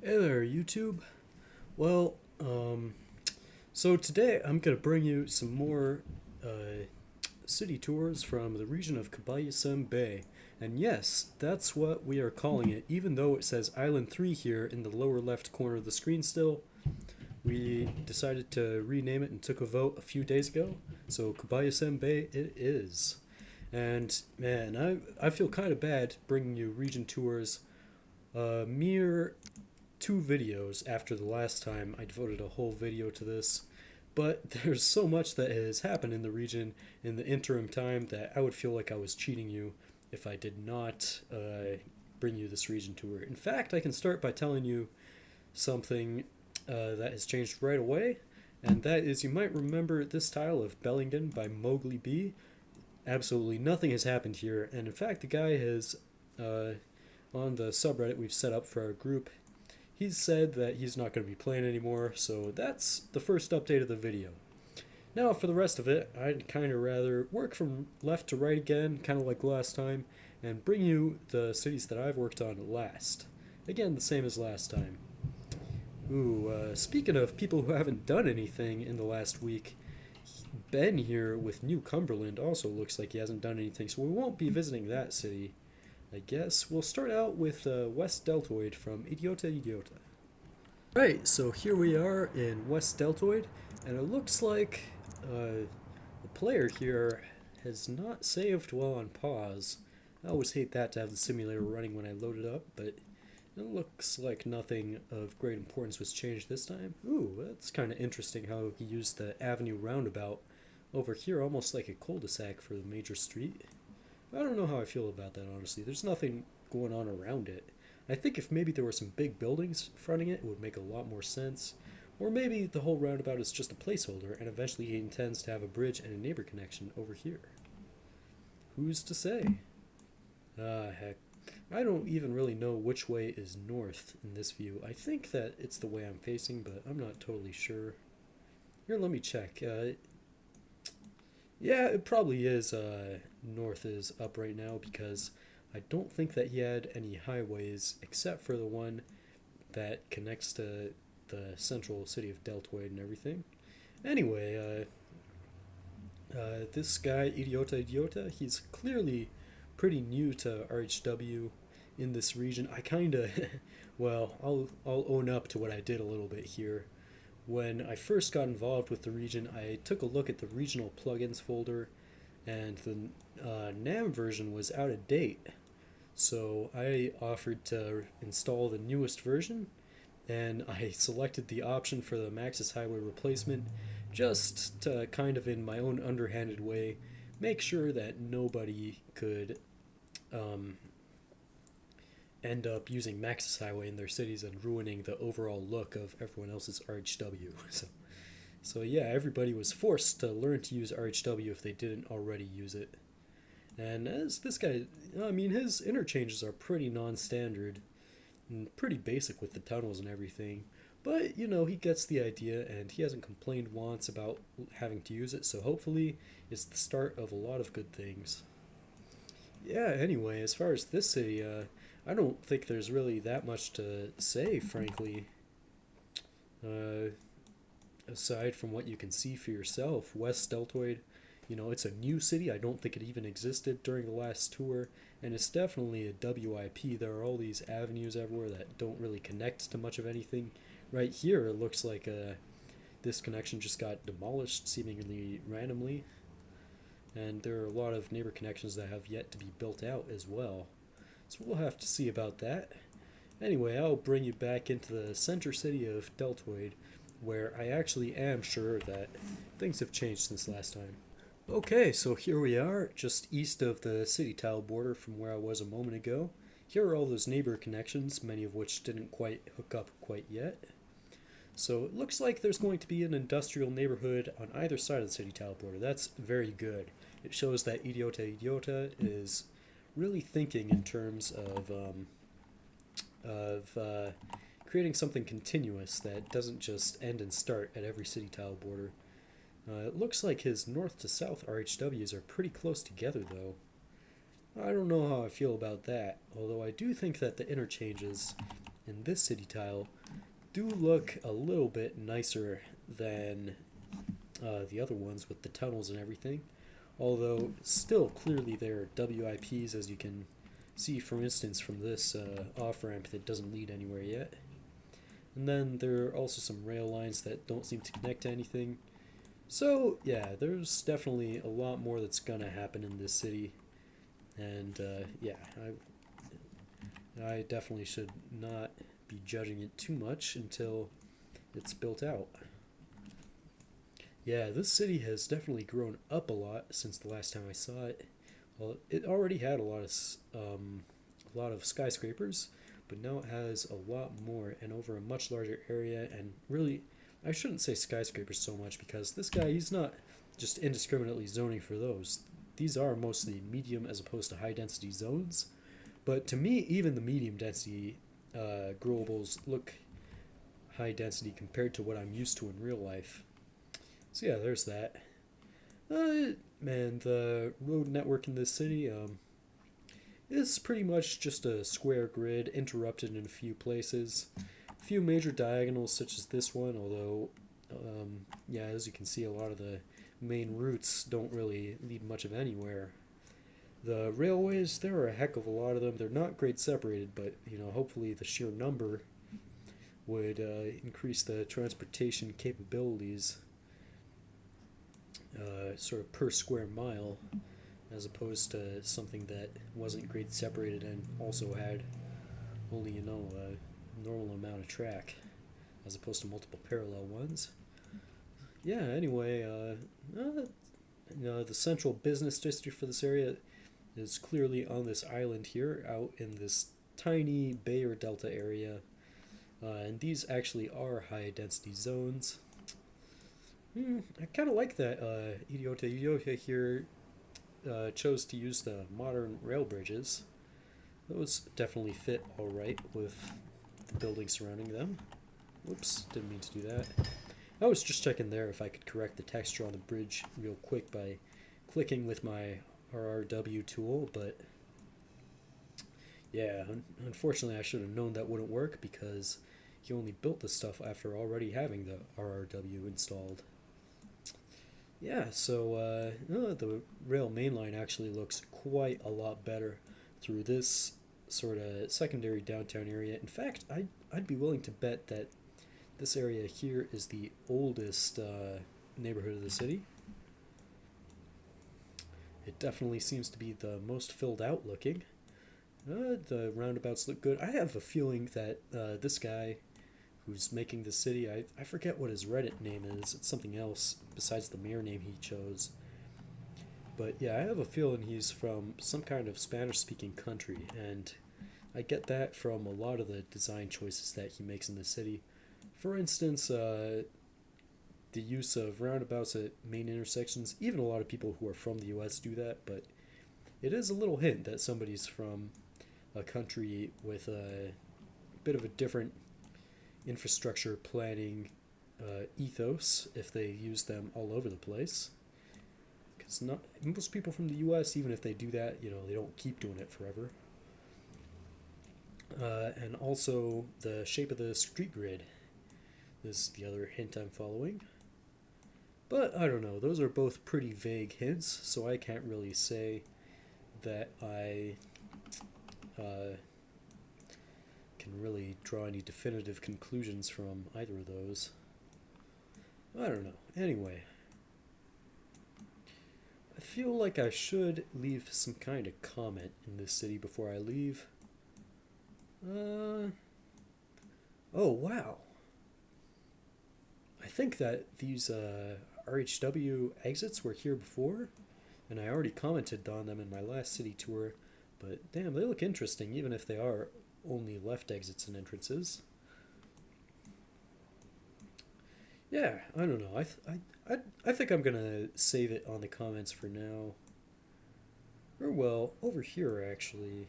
Hey there, YouTube. Well, so today I'm going to bring you some more city tours from the region of Cabalhacem Bay. And yes, that's what we are calling it, even though it says Island 3 here in the lower left corner of the screen still. We decided to rename it and took a vote a few days ago, so Cabalhacem Bay it is. And man, I feel kind of bad bringing you region tours mere two videos after the last time I devoted a whole video to this. But there's so much that has happened in the region in the interim time that I would feel like I was cheating you if I did not bring you this region tour. In fact, I can start by telling you something that has changed right away, and that is you might remember this tile of Bellingen by Mowgli B. Absolutely nothing has happened here, and in fact, the guy has, on the subreddit we've set up for our group, he's said that he's not going to be playing anymore, so that's the first update of the video. Now, for the rest of it, I'd kind of rather work from left to right again, kind of like last time, and bring you the cities that I've worked on last. Again, the same as last time. Speaking of people who haven't done anything in the last week, Ben here with New Cumberland also looks like he hasn't done anything, so we won't be visiting that city. I guess we'll start out with West Deltoid from Idiota Idiota. Right, so here we are in West Deltoid, and it looks like the player here has not saved while on pause. I always hate that to have the simulator running when I load it up, but it looks like nothing of great importance was changed this time. Ooh, that's kind of interesting how he used the avenue roundabout over here, almost like a cul-de-sac for the major street. I don't know how I feel about that, honestly. There's nothing going on around it. I think if maybe there were some big buildings fronting it, it would make a lot more sense. Or maybe the whole roundabout is just a placeholder, and eventually he intends to have a bridge and a neighbor connection over here. Who's to say? Heck. I don't even really know which way is north in this view. I think that it's the way I'm facing, but I'm not totally sure. Here, let me check. Yeah, it probably is north is up right now because I don't think that he had any highways except for the one that connects to the central city of Deltoid and everything. Anyway, this guy, Idiota Idiota, he's clearly pretty new to RHW in this region. I kind of, well, I'll own up to what I did a little bit here. When I first got involved with the region, I took a look at the regional plugins folder, and the NAM version was out of date. So I offered to install the newest version, and I selected the option for the Maxis Highway replacement just to kind of, in my own underhanded way, make sure that nobody could end up using Maxis Highway in their cities and ruining the overall look of everyone else's RHW. So yeah, everybody was forced to learn to use RHW if they didn't already use it. And as this guy, I mean, his interchanges are pretty non-standard and pretty basic with the tunnels and everything. But, you know, he gets the idea and he hasn't complained once about having to use it, so hopefully it's the start of a lot of good things. Yeah, anyway, as far as this city, I don't think there's really that much to say, frankly. Uh, Aside from what you can see for yourself, West Deltoid, you know, it's a new city. I don't think it even existed during the last tour, and it's definitely a WIP. There are all these avenues everywhere that don't really connect to much of anything. Right here, it looks like this connection just got demolished seemingly randomly, and there are a lot of neighbor connections that have yet to be built out as well. So we'll have to see about that. Anyway, I'll bring you back into the center city of Deltoid, where I actually am sure that things have changed since last time. Okay, so here we are, just east of the city tile border from where I was a moment ago. Here are all those neighbor connections, many of which didn't quite hook up quite yet. So it looks like there's going to be an industrial neighborhood on either side of the city tile border. That's very good. It shows that Idiota Idiota is really thinking in terms of creating something continuous that doesn't just end and start at every city tile border. It looks like his north to south RHWs are pretty close together, though. I don't know how I feel about that, although I do think that the interchanges in this city tile do look a little bit nicer than the other ones with the tunnels and everything. Although still clearly they're WIPs, as you can see, for instance, from this off-ramp that doesn't lead anywhere yet. And then there are also some rail lines that don't seem to connect to anything. So yeah, there's definitely a lot more that's gonna happen in this city. And yeah, I definitely should not be judging it too much until it's built out. Yeah, this city has definitely grown up a lot since the last time I saw it. Well, it already had a lot of skyscrapers, but now it has a lot more and over a much larger area. And really, I shouldn't say skyscrapers so much, because this guy, he's not just indiscriminately zoning for those. These are mostly medium as opposed to high density zones. But to me, even the medium density growables look high density compared to what I'm used to in real life. So yeah, there's that. Man, the road network in this city is pretty much just a square grid, interrupted in a few places. A few major diagonals such as this one, although, yeah, as you can see, a lot of the main routes don't really lead much of anywhere. The railways, there are a heck of a lot of them. They're not great separated, but, you know, hopefully the sheer number would increase the transportation capabilities sort of per square mile, as opposed to something that wasn't great separated and also had only, you know, a normal amount of track, as opposed to multiple parallel ones. Yeah, anyway, you know, the central business district for this area is clearly on this island here, out in this tiny bay or delta area, and these actually are high density zones. I kind of like that Idiota here chose to use the modern rail bridges. Those definitely fit alright with the buildings surrounding them. Whoops, didn't mean to do that. I was just checking there if I could correct the texture on the bridge real quick by clicking with my RRW tool, but yeah, unfortunately I should have known that wouldn't work, because he only built this stuff after already having the RRW installed. Yeah, so the rail mainline actually looks quite a lot better through this sort of secondary downtown area. In fact, I'd be willing to bet that this area here is the oldest neighborhood of the city. It definitely seems to be the most filled out looking. The roundabouts look good. I have a feeling that this guy who's making the city, I forget what his Reddit name is. It's something else besides the mayor name he chose. But yeah, I have a feeling he's from some kind of Spanish-speaking country, and I get that from a lot of the design choices that he makes in the city. For instance, the use of roundabouts at main intersections. Even a lot of people who are from the US do that, but it is a little hint that somebody's from a country with a bit of a different infrastructure planning ethos if they use them all over the place. Because not most people from the US, even if they do that, you know, they don't keep doing it forever. And also the shape of the street grid is the other hint I'm following. But I don't know, those are both pretty vague hints, so I can't really say that I can really draw any definitive conclusions from either of those. I don't know. Anyway, I feel like I should leave some kind of comment in this city before I leave. Oh, wow. I think that these RHW exits were here before, and I already commented on them in my last city tour, but damn, they look interesting, even if they are only left exits and entrances. Yeah, I don't know. I think I'm gonna save it on the comments for now. Or well, over here actually.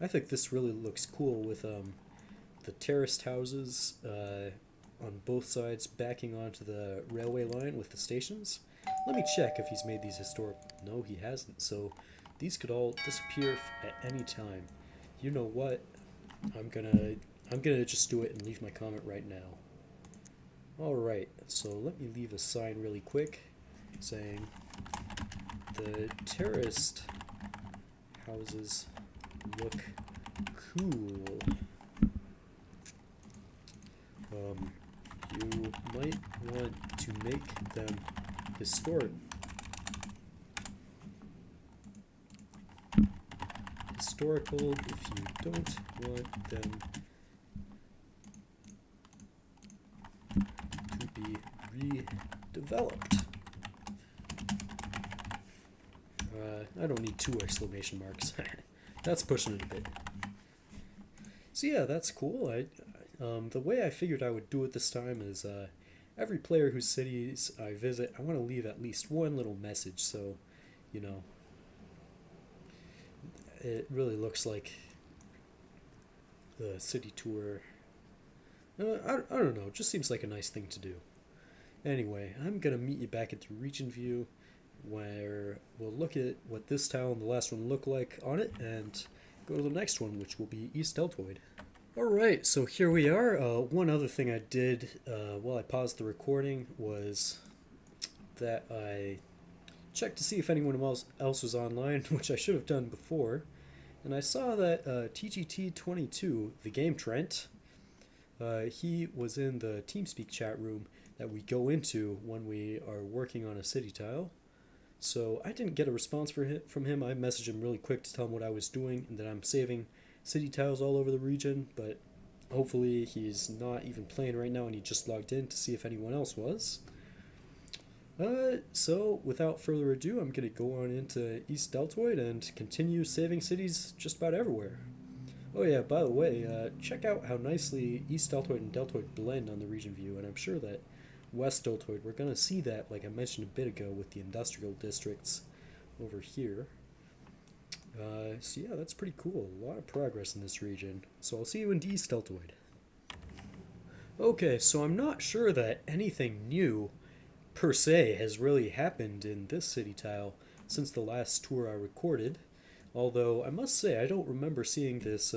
I think this really looks cool with the terraced houses on both sides backing onto the railway line with the stations. Let me check if he's made these historic. No, he hasn't. So these could all disappear at any time. You know what? I'm gonna just do it and leave my comment right now. Alright, so let me leave a sign really quick saying the terraced houses look cool. You might want to make them historical if you don't want them to be redeveloped. I don't need 2 exclamation marks. That's pushing it a bit. So yeah, that's cool. The way I figured I would do it this time is every player whose cities I visit, I want to leave at least one little message, so, you know, it really looks like the city tour. I don't know, it just seems like a nice thing to do. Anyway, I'm going to meet you back at the region view, where we'll look at what this tile and the last one look like on it, and go to the next one, which will be East Deltoid. Alright, so here we are. One other thing I did while I paused the recording was that I checked to see if anyone else was online, which I should have done before, and I saw that TGT22, the game Trent, he was in the TeamSpeak chat room that we go into when we are working on a city tile. So I didn't get a response from him. I messaged him really quick to tell him what I was doing and that I'm saving city tiles all over the region, but hopefully he's not even playing right now and he just logged in to see if anyone else was. So without further ado, I'm going to go on into East Deltoid and continue saving cities just about everywhere. Oh yeah, by the way, check out how nicely East Deltoid and Deltoid blend on the region view, and I'm sure that West Deltoid, we're going to see that, like I mentioned a bit ago, with the industrial districts over here. So yeah, that's pretty cool. A lot of progress in this region. So I'll see you in East Deltoid. Okay, so I'm not sure that anything new per se has really happened in this city tile since the last tour I recorded. Although I must say I don't remember seeing this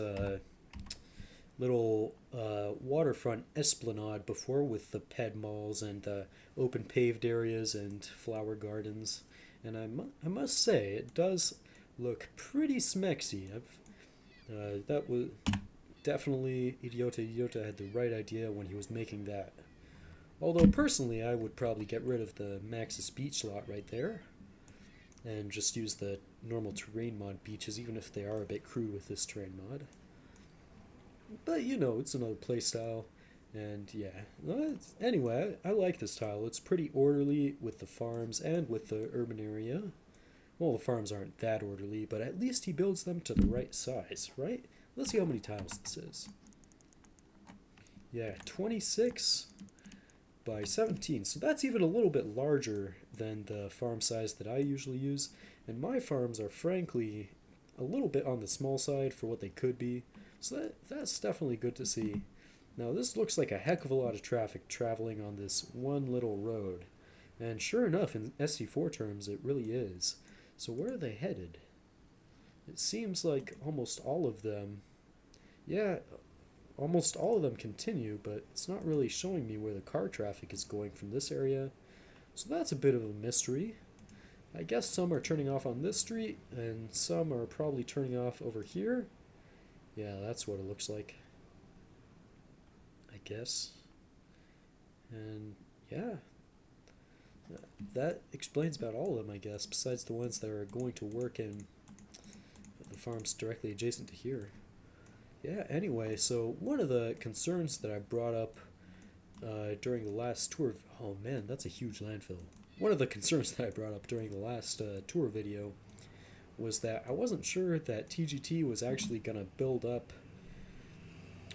little waterfront esplanade before, with the ped malls and the open paved areas and flower gardens. And I must say it does look pretty smexy. That was definitely Idiota had the right idea when he was making that. Although personally I would probably get rid of the Maxis beach lot right there and just use the normal terrain mod beaches, even if they are a bit crude with this terrain mod. But you know, it's another playstyle, and yeah. Anyway, I like this tile. It's pretty orderly with the farms and with the urban area. Well, the farms aren't that orderly, but at least he builds them to the right size, right? Let's see how many tiles this is. Yeah, 26 by 17. So that's even a little bit larger than the farm size that I usually use. And my farms are frankly a little bit on the small side for what they could be. So that's definitely good to see. Now this looks like a heck of a lot of traffic traveling on this one little road. And sure enough, in SC4 terms, it really is. So where are they headed? It seems like almost all of them, yeah, almost all of them continue, but it's not really showing me where the car traffic is going from this area. So that's a bit of a mystery. I guess some are turning off on this street, and some are probably turning off over here. Yeah, that's what it looks like, I guess. And yeah, that explains about all of them, I guess, besides the ones that are going to work in the farms directly adjacent to here. Yeah, anyway, so one of the concerns that I brought up during the last tour, oh man, that's a huge landfill. One of the concerns that I brought up during the last tour video was that I wasn't sure that TGT was actually going to build up,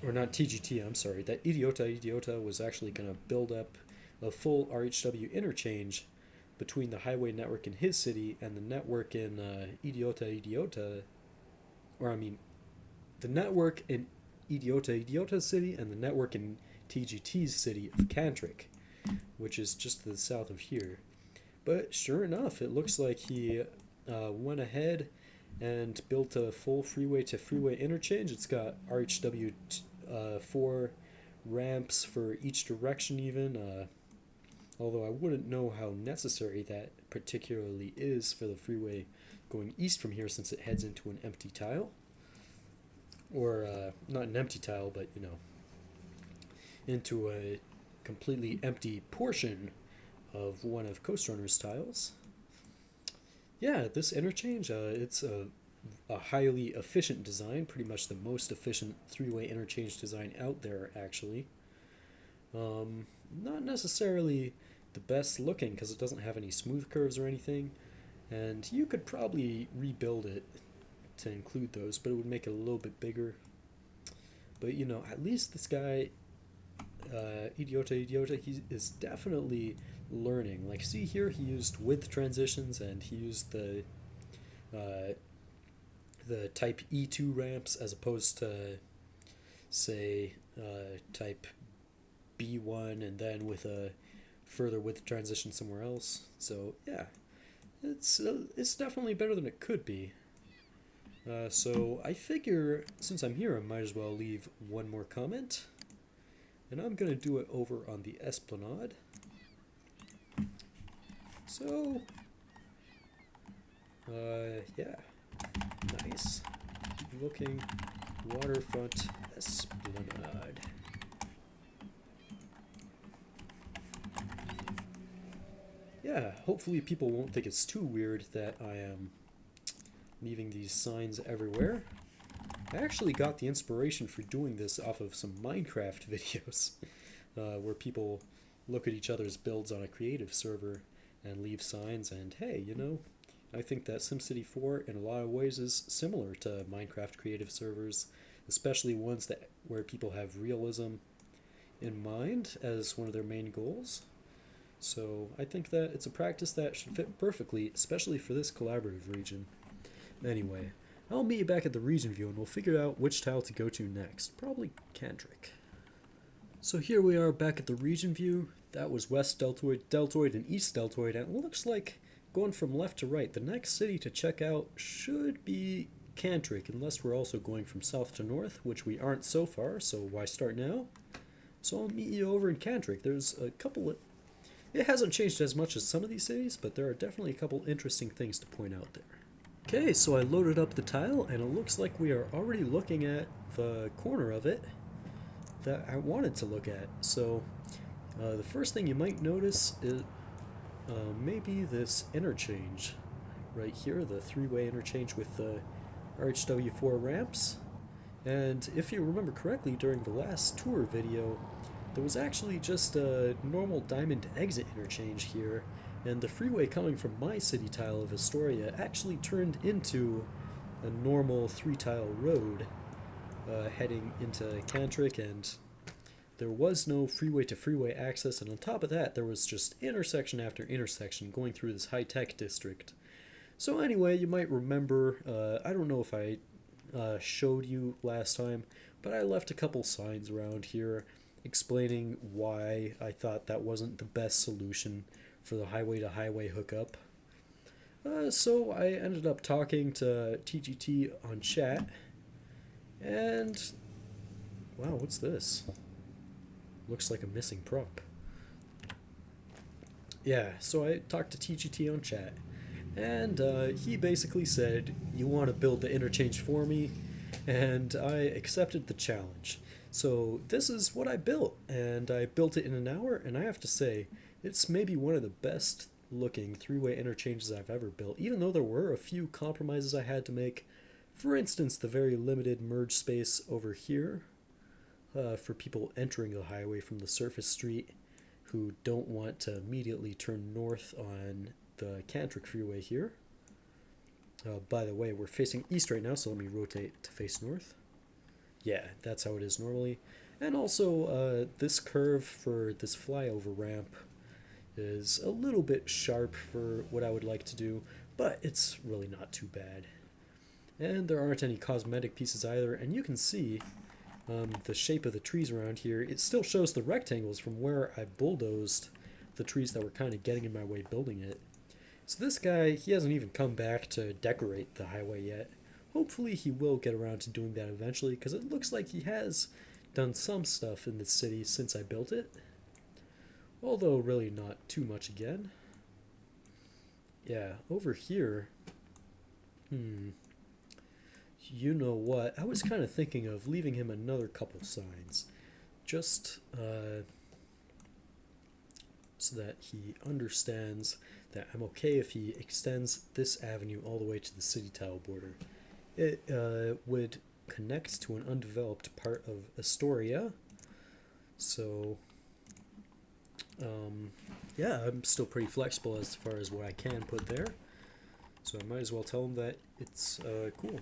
or not TGT, I'm sorry, that Idiota was actually going to build up a full RHW interchange between the highway network in his city and the network in the network in Idiota's city and the network in TGT's city of Cantrick, which is just to the south of here. But sure enough, it looks like he went ahead and built a full freeway to freeway interchange. It's got RHW 4 ramps for each direction even, although I wouldn't know how necessary that particularly is for the freeway going east from here since it heads into an empty tile. Or, not an empty tile, but, you know, into a completely empty portion of one of Coast Runner's tiles. Yeah, this interchange, it's a highly efficient design, pretty much the most efficient three-way interchange design out there, actually. Not necessarily the best looking because it doesn't have any smooth curves or anything, and you could probably rebuild it to include those, but it would make it a little bit bigger. But you know, at least this guy, Idiota, he is definitely learning. Like, see here, he used width transitions, and he used the type E2 ramps as opposed to, say, type B1, and then with a further width transition somewhere else. So yeah, it's definitely better than it could be. So I figure since I'm here, I might as well leave one more comment, and I'm gonna do it over on the Esplanade. So yeah, nice looking waterfront Esplanade. Yeah, hopefully people won't think it's too weird that I am leaving these signs everywhere. I actually got the inspiration for doing this off of some Minecraft videos where people look at each other's builds on a creative server and leave signs, and hey, you know, I think that SimCity 4 in a lot of ways is similar to Minecraft creative servers, especially ones that where people have realism in mind as one of their main goals. So I think that it's a practice that should fit perfectly, especially for this collaborative region. Anyway, I'll meet you back at the region view and we'll figure out which tile to go to next. Probably Cantrick. So here we are back at the region view. That was West Deltoid, Deltoid, and East Deltoid, and it looks like going from left to right, the next city to check out should be Cantrick, unless we're also going from south to north, which we aren't so far, so why start now? So I'll meet you over in Cantrick. There's a couple of... It hasn't changed as much as some of these cities, but there are definitely a couple interesting things to point out there. Okay, so I loaded up the tile, and it looks like we are already looking at the corner of it that I wanted to look at. So the first thing you might notice is maybe this interchange right here, the three-way interchange with the RHW4 ramps. And if you remember correctly, during the last tour video, there was actually just a normal diamond exit interchange here, and the freeway coming from my city tile of Atoria actually turned into a normal three-tile road heading into Cantrick, and there was no freeway to freeway access, and on top of that there was just intersection after intersection going through this high-tech district. So anyway, you might remember, I don't know if I showed you last time, but I left a couple signs around here explaining why I thought that wasn't the best solution for the highway-to-highway hookup. So I ended up talking to TGT on chat, and wow, what's this? Looks like a missing prop. Yeah, so I talked to TGT on chat, and he basically said, you want to build the interchange for me, and I accepted the challenge. So this is what I built, and I built it in an hour, and I have to say, it's maybe one of the best looking three-way interchanges I've ever built, even though there were a few compromises I had to make. For instance, the very limited merge space over here for people entering the highway from the surface street who don't want to immediately turn north on the Cantrick freeway here. By the way, we're facing east right now, so let me rotate to face north. Yeah, that's how it is normally. And also, this curve for this flyover ramp is a little bit sharp for what I would like to do, but it's really not too bad. And there aren't any cosmetic pieces either, and you can see the shape of the trees around here. It still shows the rectangles from where I bulldozed the trees that were kind of getting in my way building it. So this guy, he hasn't even come back to decorate the highway yet. Hopefully he will get around to doing that eventually, because it looks like he has done some stuff in the city since I built it. Although really not too much again. Yeah, over here, you know what? I was kind of thinking of leaving him another couple signs. Just so that he understands that I'm okay if he extends this avenue all the way to the city tile border. It would connect to an undeveloped part of Astoria. So, yeah, I'm still pretty flexible as far as what I can put there. So I might as well tell him that it's cool.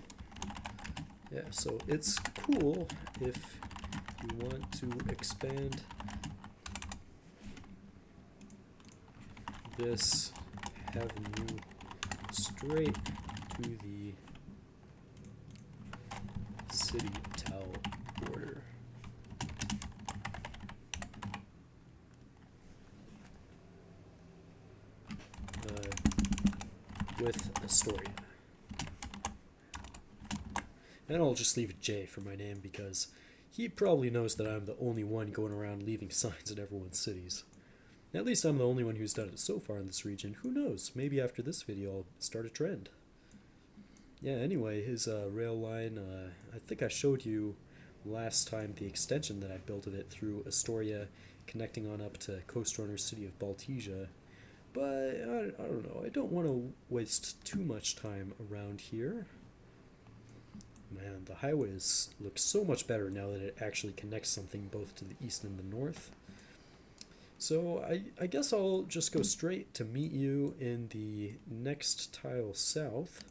Yeah, so it's cool if you want to expand this avenue straight to the city tile border. With Astoria. And I'll just leave it J for my name because he probably knows that I'm the only one going around leaving signs in everyone's cities. At least I'm the only one who's done it so far in this region. Who knows? Maybe after this video I'll start a trend. Yeah, anyway, his rail line, I think I showed you last time the extension that I built of it through Astoria, connecting on up to Coast Runner's city of Baltija. But I don't know, I don't want to waste too much time around here. Man, the highway looks so much better now that it actually connects something both to the east and the north. So I guess I'll just go straight to meet you in the next tile south,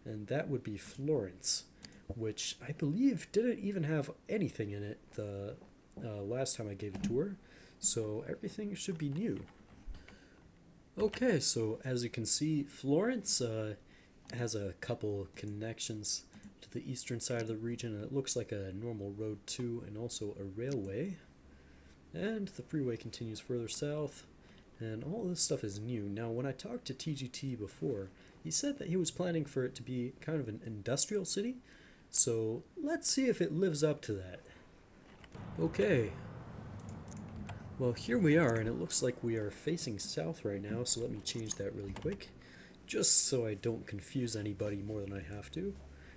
and that would be Florence, which I believe didn't even have anything in it the last time I gave a tour, so everything should be new. Okay, so as you can see, Florence has a couple connections to the eastern side of the region, and it looks like a normal road too, and also a railway. And the freeway continues further south, and all this stuff is new. Now, when I talked to TGT before, he said that he was planning for it to be kind of an industrial city, so let's see if it lives up to that. Okay. Well, here we are, and it looks like we are facing south right now, so let me change that really quick, just so I don't confuse anybody more than I have to.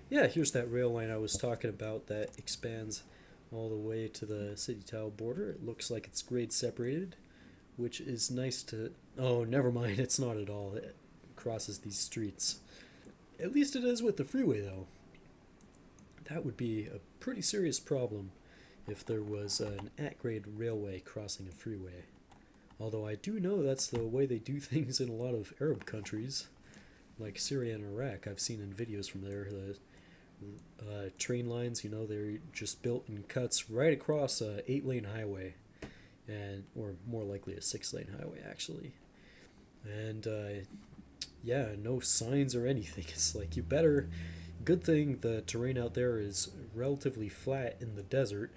Yeah, here's that rail line I was talking about that expands all the way to the city tile border. It looks like it's grade separated, which is nice to... Oh, never mind, it's not at all. It crosses these streets. At least it is with the freeway, though. That would be a pretty serious problem if there was an at-grade railway crossing a freeway. Although I do know that's the way they do things in a lot of Arab countries, like Syria and Iraq. I've seen in videos from there, the train lines, you know, they're just built in cuts right across a 8-lane highway, and or more likely a 6-lane highway, actually. And yeah, no signs or anything. It's like, you better... Good thing the terrain out there is relatively flat in the desert,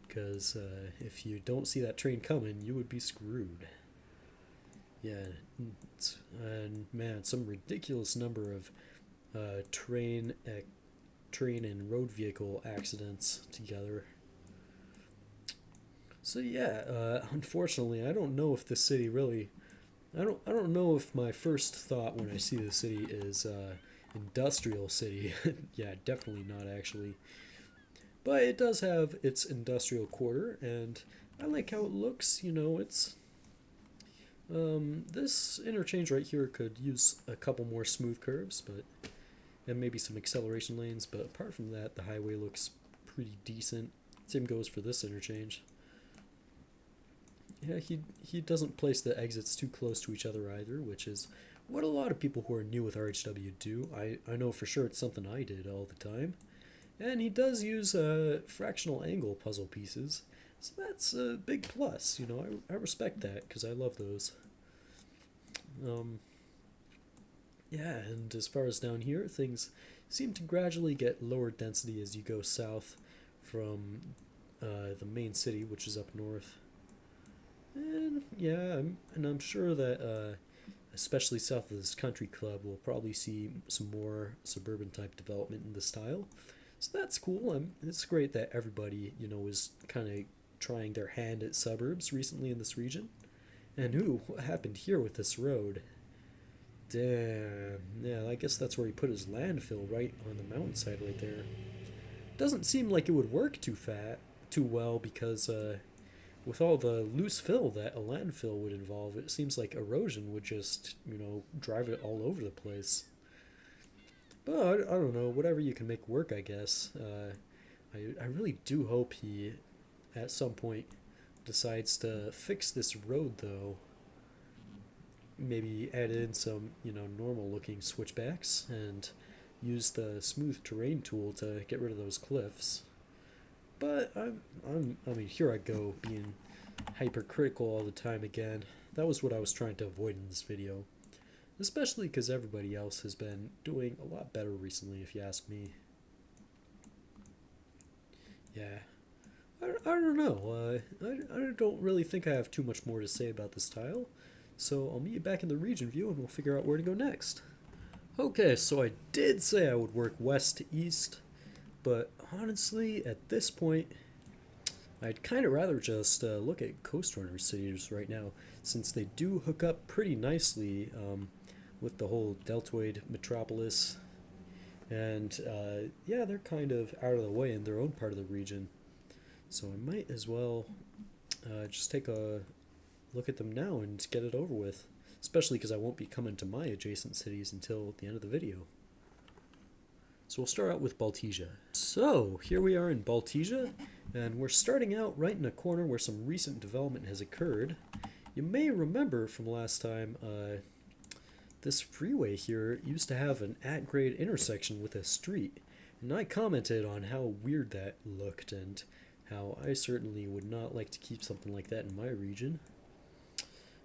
because if you don't see that train coming, you would be screwed. Yeah, and man, some ridiculous number of train and road vehicle accidents together. So yeah, unfortunately, I don't know if the city really... I don't know if my first thought when I see the city is industrial city. Yeah, definitely not, actually. But it does have its industrial quarter, and I like how it looks. You know, it's... this interchange right here could use a couple more smooth curves, but... and maybe some acceleration lanes, but apart from that, the highway looks pretty decent. Same goes for this interchange. Yeah, he doesn't place the exits too close to each other either, which is what a lot of people who are new with RHW do. I know for sure it's something I did all the time. And he does use fractional angle puzzle pieces, so that's a big plus. You know, I respect that, because I love those. Yeah, and as far as down here, things seem to gradually get lower density as you go south from the main city, which is up north. And yeah, I'm sure that especially south of this country club, we'll probably see some more suburban type development in the style. So that's cool. It's great that everybody, is kind of trying their hand at suburbs recently in this region. And what happened here with this road? Damn. Yeah, I guess that's where he put his landfill, right on the mountainside right there. Doesn't seem like it would work too well because with all the loose fill that a landfill would involve, it seems like erosion would just, drive it all over the place. But I don't know, whatever you can make work, I guess. I really do hope he, at some point, decides to fix this road, though. Maybe add in some, normal-looking switchbacks and use the smooth terrain tool to get rid of those cliffs. But here I go, being hypercritical all the time again. That was what I was trying to avoid in this video. Especially because everybody else has been doing a lot better recently, if you ask me. Yeah. I don't know. I don't really think I have too much more to say about this tile. So I'll meet you back in the region view and we'll figure out where to go next. Okay, so I did say I would work west to east. But honestly, at this point, I'd kind of rather just look at Coast Runner cities right now, since they do hook up pretty nicely with the whole Deltoid metropolis. And yeah, they're kind of out of the way in their own part of the region. So I might as well just take a look at them now and get it over with. Especially because I won't be coming to my adjacent cities until the end of the video. So we'll start out with Baltija. So here we are in Baltija, and we're starting out right in a corner where some recent development has occurred. You may remember from last time, this freeway here used to have an at-grade intersection with a street, and I commented on how weird that looked and how I certainly would not like to keep something like that in my region.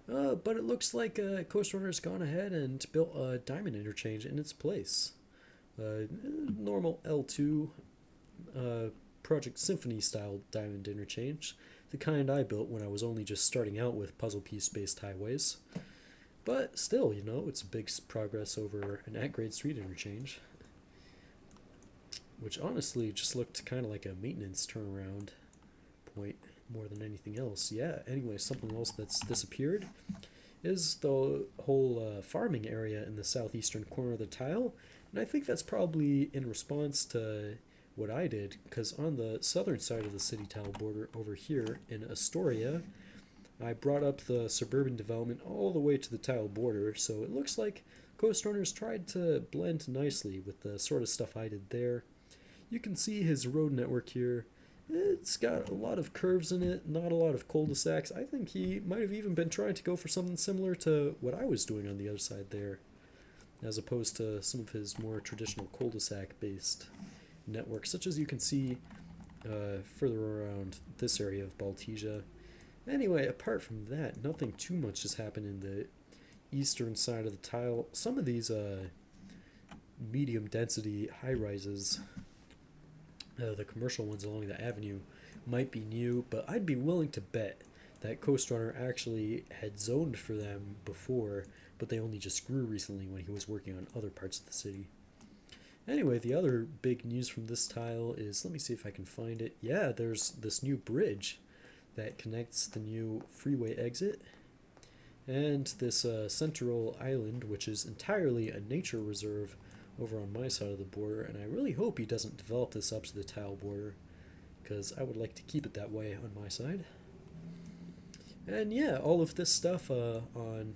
But it looks like Coast Runner's gone ahead and built a diamond interchange in its place. Normal L2 Project Symphony style diamond interchange, the kind I built when I was only just starting out with puzzle piece based highways. But still, it's a big progress over an at-grade street interchange, which honestly just looked kind of like a maintenance turnaround point more than anything else. Yeah, anyway, something else that's disappeared is the whole farming area in the southeastern corner of the tile. And I think that's probably in response to what I did, because on the southern side of the city tile border over here in Astoria, I brought up the suburban development all the way to the tile border, so it looks like Coast Runners tried to blend nicely with the sort of stuff I did there. You can see his road network here. It's got a lot of curves in it, not a lot of cul-de-sacs. I think he might have even been trying to go for something similar to what I was doing on the other side there, as opposed to some of his more traditional cul-de-sac based networks, such as you can see further around this area of Baltija. Anyway, apart from that, nothing too much has happened in the eastern side of the tile. Some of these medium density high-rises, the commercial ones along the avenue, might be new, but I'd be willing to bet that Coast Runner actually had zoned for them before, but they only just grew recently when he was working on other parts of the city. Anyway, the other big news from this tile is, let me see if I can find it. Yeah, there's this new bridge that connects the new freeway exit and this central island, which is entirely a nature reserve over on my side of the border, and I really hope he doesn't develop this up to the tile border, because I would like to keep it that way on my side. And yeah, all of this stuff on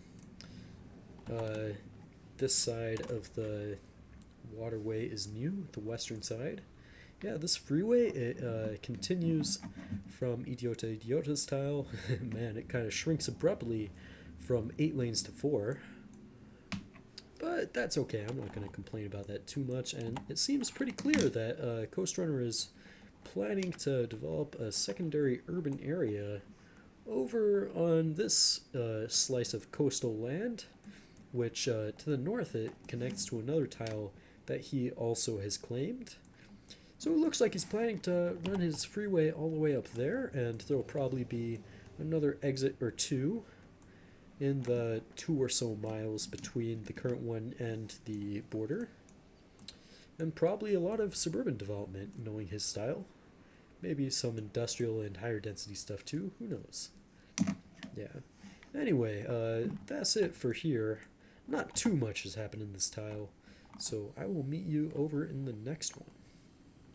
this side of the waterway is new, the western side. Yeah, this freeway, it continues from Idiota Idiota style. Man, it kind of shrinks abruptly from 8 lanes to 4. But that's okay, I'm not going to complain about that too much, and it seems pretty clear that Coast Runner is planning to develop a secondary urban area over on this slice of coastal land, which to the north it connects to another tile that he also has claimed. So it looks like he's planning to run his freeway all the way up there, and there'll probably be another exit or two in the 2 or so miles between the current one and the border. And probably a lot of suburban development, knowing his style. Maybe some industrial and higher density stuff too, who knows. Yeah. Anyway, that's it for here. Not too much has happened in this tile, so I will meet you over in the next one.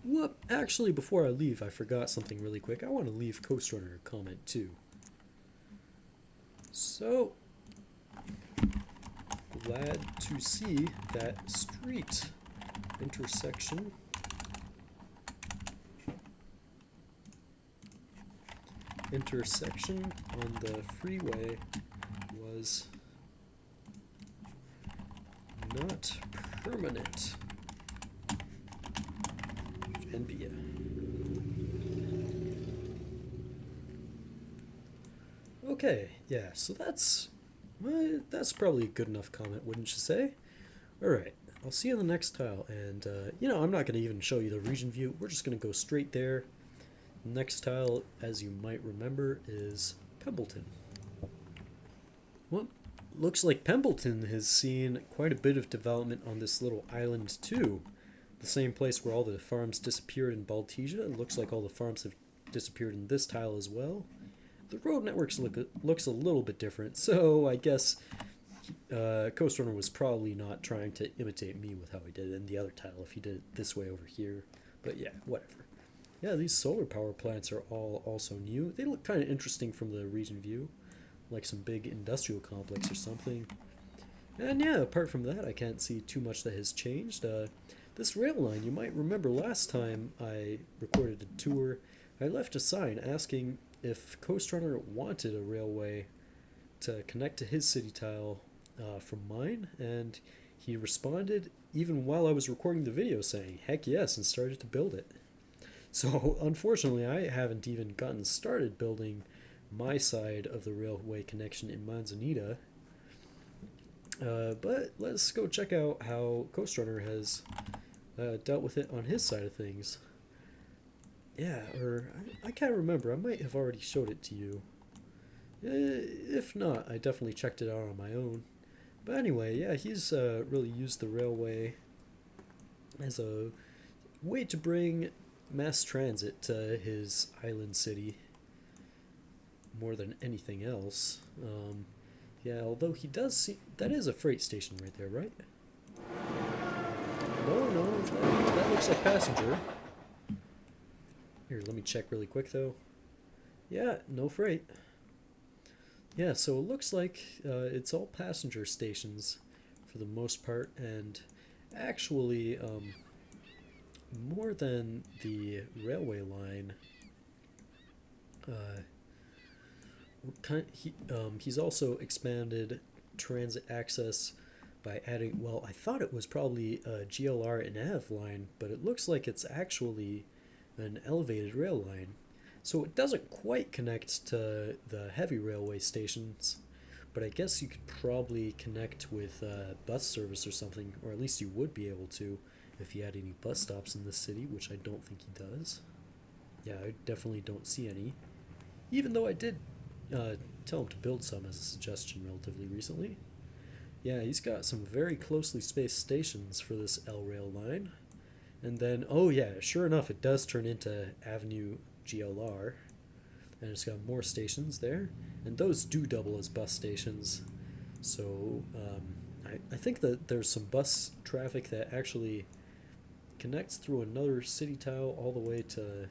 Whoop! Actually, before I leave, I forgot something really quick. I want to leave Coast Runner a comment too. So, glad to see that street intersection on the freeway was not permanent. NBA. Okay, yeah, so that's probably a good enough comment, wouldn't you say? Alright, I'll see you in the next tile, and I'm not going to even show you the region view, we're just going to go straight there. Next tile, as you might remember, is Pembleton. Well, looks like Pembleton has seen quite a bit of development on this little island too. The same place where all the farms disappeared in Baltisia. It looks like all the farms have disappeared in this tile as well. The road networks looks a little bit different, so I guess Coast Runner was probably not trying to imitate me with how he did it in the other tile if he did it this way over here. But yeah, whatever. Yeah, these solar power plants are all also new. They look kind of interesting from the region view, like some big industrial complex or something. And yeah, apart from that, I can't see too much that has changed. This rail line, you might remember last time I recorded a tour, I left a sign asking if Coast Runner wanted a railway to connect to his city tile from mine, and he responded even while I was recording the video saying, heck yes, and started to build it. So unfortunately, I haven't even gotten started building my side of the railway connection in Manzanita. But let's go check out how Coast Runner has dealt with it on his side of things. Yeah, or I can't remember. I might have already showed it to you. If not, I definitely checked it out on my own. But anyway, yeah, he's really used the railway as a way to bring mass transit to his island city more than anything else. Yeah, although he does see... That is a freight station right there, right? No, that looks like passenger. Here, let me check really quick, though. Yeah, no freight. Yeah, so it looks like it's all passenger stations for the most part, and actually, more than the railway line, he's also expanded transit access by adding, well, I thought it was probably a GLR and AV line, but it looks like it's actually an elevated rail line. So it doesn't quite connect to the heavy railway stations, but I guess you could probably connect with bus service or something, or at least you would be able to if he had any bus stops in the city, which I don't think he does. Yeah, I definitely don't see any, even though I did tell him to build some as a suggestion relatively recently. Yeah, he's got some very closely spaced stations for this L rail line. And then, oh yeah, sure enough, it does turn into Avenue GLR. And it's got more stations there. And those do double as bus stations. So I think that there's some bus traffic that actually connects through another city tile all the way to...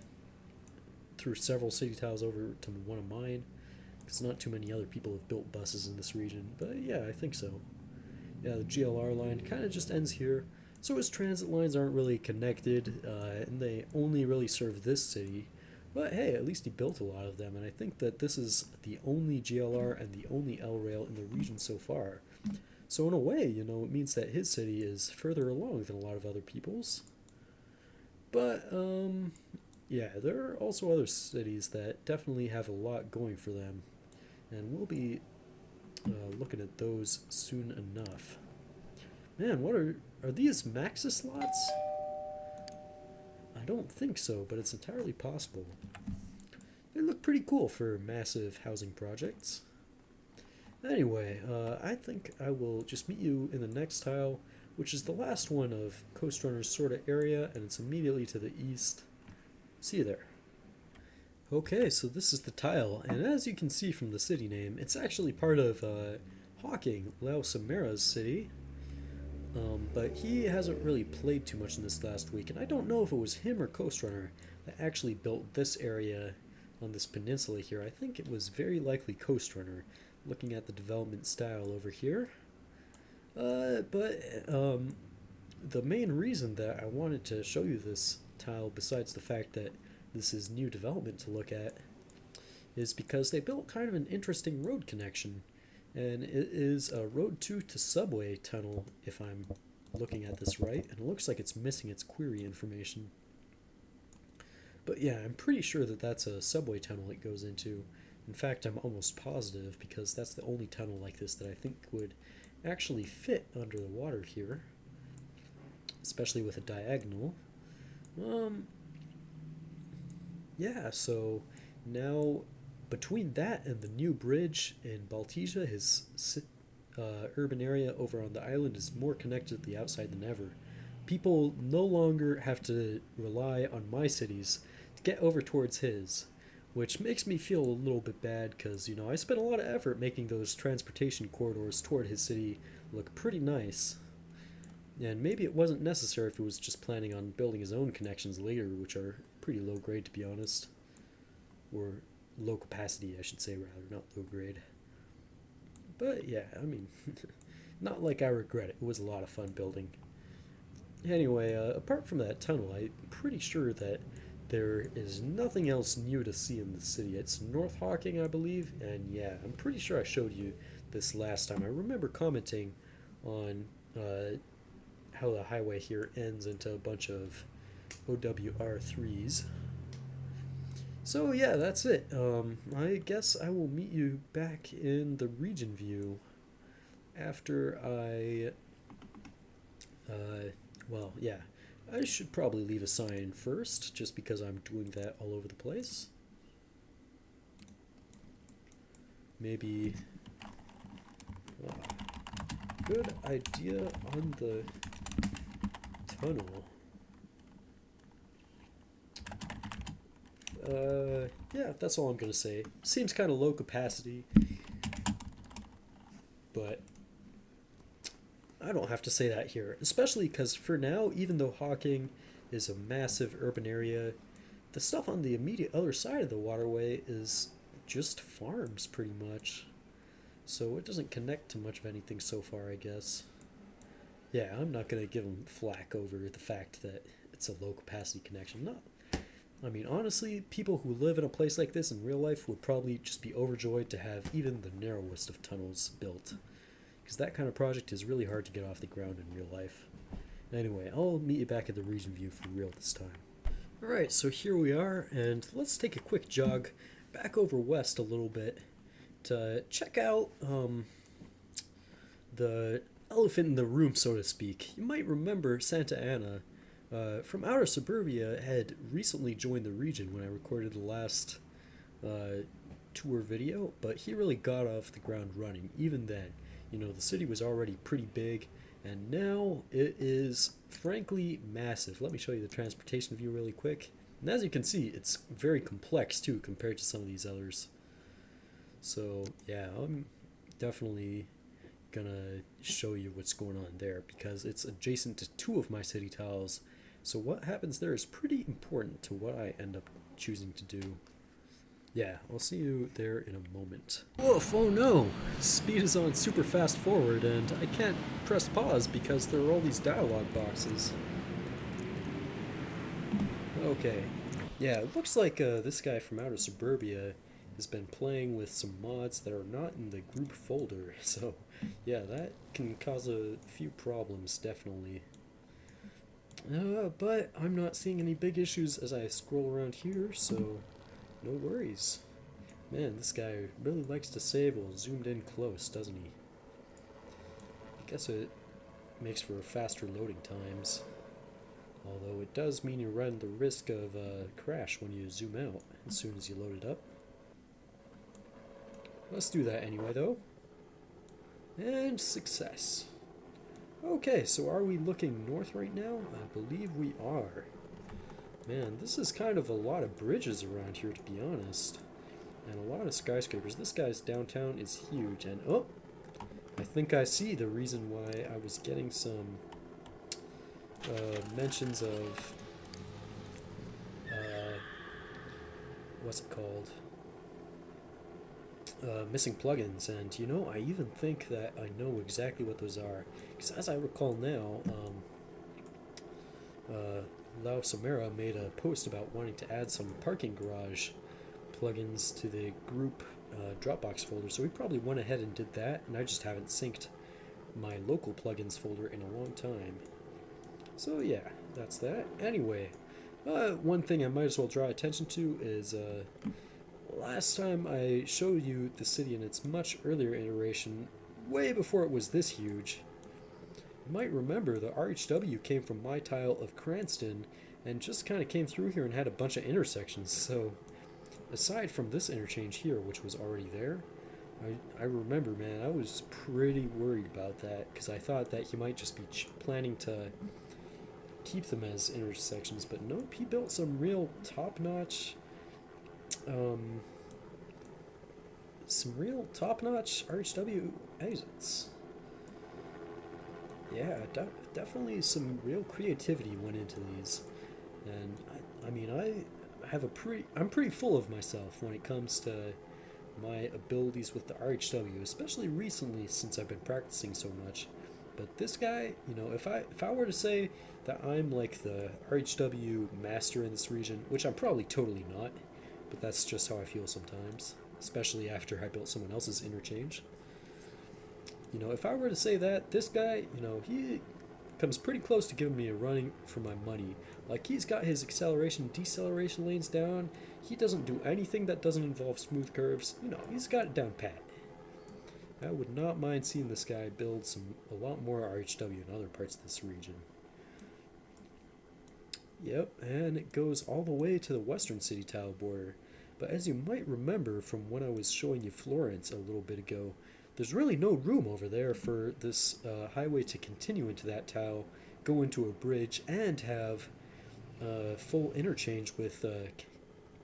through several city tiles over to one of mine. Because not too many other people have built buses in this region. But yeah, I think so. Yeah, the GLR line kind of just ends here. So his transit lines aren't really connected, and they only really serve this city. But hey, at least he built a lot of them, and I think that this is the only GLR and the only L rail in the region so far. So in a way, you know, it means that his city is further along than a lot of other people's. But, yeah, there are also other cities that definitely have a lot going for them, and we'll be looking at those soon enough. Man, what are these Maxis slots? I don't think so, but it's entirely possible. They look pretty cool for massive housing projects. Anyway, I think I will just meet you in the next tile, which is the last one of Coast Runner's sort of area, and it's immediately to the east. See you there. Okay, so this is the tile, and as you can see from the city name, it's actually part of Hawking, Lausamera's city. But he hasn't really played too much in this last week, and I don't know if it was him or Coast Runner that actually built this area on this peninsula here. I think it was very likely Coast Runner, looking at the development style over here. The main reason that I wanted to show you this tile, besides the fact that this is new development to look at, is because they built kind of an interesting road connection. And it is a Road 2 to subway tunnel, if I'm looking at this right, and it looks like it's missing its query information. But yeah, I'm pretty sure that that's a subway tunnel it goes into. In fact, I'm almost positive, because that's the only tunnel like this that I think would actually fit under the water here, especially with a diagonal. Yeah, so now between that and the new bridge in Baltija, his urban area over on the island is more connected to the outside than ever. People no longer have to rely on my cities to get over towards his, which makes me feel a little bit bad because, I spent a lot of effort making those transportation corridors toward his city look pretty nice. And maybe it wasn't necessary if he was just planning on building his own connections later, which are pretty low grade to be honest. Or low capacity, I should say, rather, not low grade. But yeah, I mean, not like I regret it. It was a lot of fun building. Anyway, apart from that tunnel, I'm pretty sure that there is nothing else new to see in the city. It's North Hawking, I believe, and yeah, I'm pretty sure I showed you this last time. I remember commenting on how the highway here ends into a bunch of OWR3s. So yeah, that's it. I guess I will meet you back in the region view after I, well, yeah, I should probably leave a sign first, just because I'm doing that all over the place. Maybe, good idea on the tunnel. Yeah, that's all I'm gonna say. Seems kind of low capacity, but I don't have to say that here, especially because for now, even though Hawking is a massive urban area, the stuff on the immediate other side of the waterway is just farms pretty much, so it doesn't connect to much of anything so far, I guess. Yeah, I'm not gonna give them flack over the fact that it's a low capacity connection. No, I mean, honestly, people who live in a place like this in real life would probably just be overjoyed to have even the narrowest of tunnels built, because that kind of project is really hard to get off the ground in real life. Anyway, I'll meet you back at the region view for real this time. Alright, so here we are, and let's take a quick jog back over west a little bit to check out the elephant in the room, so to speak. You might remember Santa Ana from outer suburbia had recently joined the region when I recorded the last tour video, but he really got off the ground running even then. The city was already pretty big, and now it is frankly massive. Let me show you the transportation view really quick. And as you can see, it's very complex too compared to some of these others. So yeah, I'm definitely gonna show you what's going on there because it's adjacent to two of my city tiles. So what happens there is pretty important to what I end up choosing to do. Yeah, I'll see you there in a moment. Woof, oh no! Speed is on super fast forward and I can't press pause because there are all these dialogue boxes. Okay. Yeah, it looks like this guy from outer suburbia has been playing with some mods that are not in the group folder. So yeah, that can cause a few problems, definitely. But I'm not seeing any big issues as I scroll around here, so no worries. Man, this guy really likes to save while zoomed in close, doesn't he? I guess it makes for faster loading times. Although it does mean you run the risk of a crash when you zoom out as soon as you load it up. Let's do that anyway, though. And success. Okay, so are we looking north right now? I believe we are. Man, this is kind of a lot of bridges around here, to be honest. And a lot of skyscrapers. This guy's downtown is huge. And, oh, I think I see the reason why I was getting some mentions of, what's it called? Missing plugins. And, you know, I even think that I know exactly what those are. Because as I recall now, Lau Samara made a post about wanting to add some parking garage plugins to the group Dropbox folder, so we probably went ahead and did that, and I just haven't synced my local plugins folder in a long time. So yeah, that's that. Anyway, one thing I might as well draw attention to is last time I showed you the city in its much earlier iteration, way before it was this huge. You might remember the RHW came from my tile of Cranston and just kind of came through here and had a bunch of intersections, so aside from this interchange here, which was already there, I remember, man, I was pretty worried about that, because I thought that he might just be planning to keep them as intersections, but nope, he built some real top-notch, RHW exits. Yeah, definitely some real creativity went into these, and I mean, I'm pretty full of myself when it comes to my abilities with the RHW, especially recently since I've been practicing so much. But this guy, you know, if I were to say that I'm like the RHW master in this region, which I'm probably totally not, but that's just how I feel sometimes, especially after I built someone else's interchange. You know, if I were to say that, this guy, you know, he comes pretty close to giving me a running for my money. Like, he's got his acceleration, deceleration lanes down. He doesn't do anything that doesn't involve smooth curves. You know, he's got it down pat. I would not mind seeing this guy build a lot more RHW in other parts of this region. Yep, and it goes all the way to the western city tile border. But as you might remember from when I was showing you Florence a little bit ago, there's really no room over there for this highway to continue into that tile, go into a bridge, and have full interchange with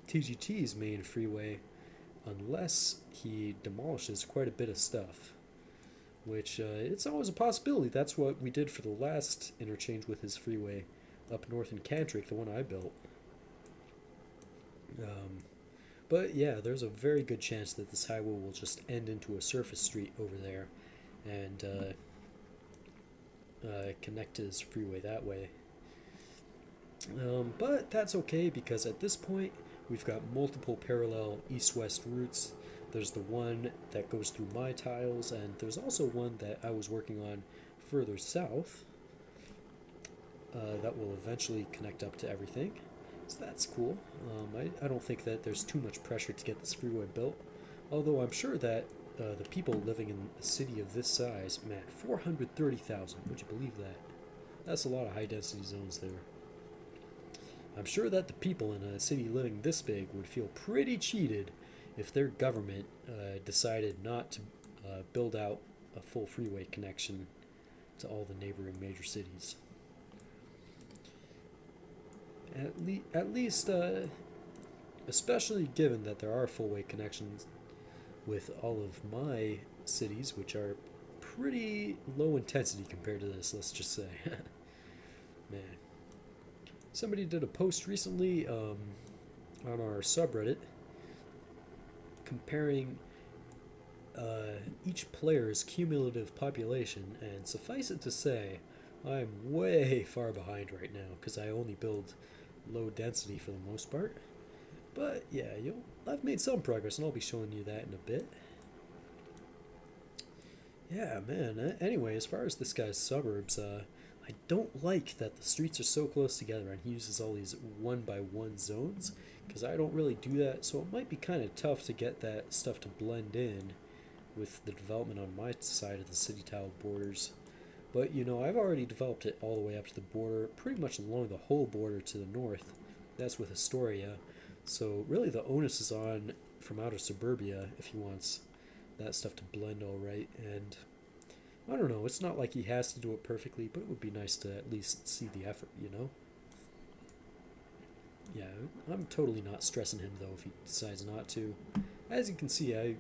TGT's main freeway, unless he demolishes quite a bit of stuff. Which, it's always a possibility. That's what we did for the last interchange with his freeway up north in Cantrick, the one I built. But yeah, there's a very good chance that this highway will just end into a surface street over there and connect to his freeway that way. But that's okay, because at this point we've got multiple parallel east-west routes. There's the one that goes through my tiles, and there's also one that I was working on further south that will eventually connect up to everything. So that's cool. I don't think that there's too much pressure to get this freeway built, although I'm sure that the people living in a city of this size, man, 430,000, would you believe that? That's a lot of high-density zones there. I'm sure that the people in a city living this big would feel pretty cheated if their government decided not to build out a full freeway connection to all the neighboring major cities. At least, especially given that there are full-way connections with all of my cities, which are pretty low intensity compared to this, let's just say. Man. Somebody did a post recently on our subreddit comparing each player's cumulative population, and suffice it to say, I'm way far behind right now because I only build low density for the most part. But yeah, I've made some progress, and I'll be showing you that in a bit. Yeah, man. Anyway, as far as this guy's suburbs, I don't like that the streets are so close together, and he uses all these one-by-one zones, because I don't really do that, so it might be kind of tough to get that stuff to blend in with the development on my side of the city tile borders. But, you know, I've already developed it all the way up to the border, pretty much along the whole border to the north. That's with Astoria. So really the onus is on from outer suburbia if he wants that stuff to blend all right. And I don't know, it's not like he has to do it perfectly, but it would be nice to at least see the effort, you know? Yeah, I'm totally not stressing him though if he decides not to. As you can see, I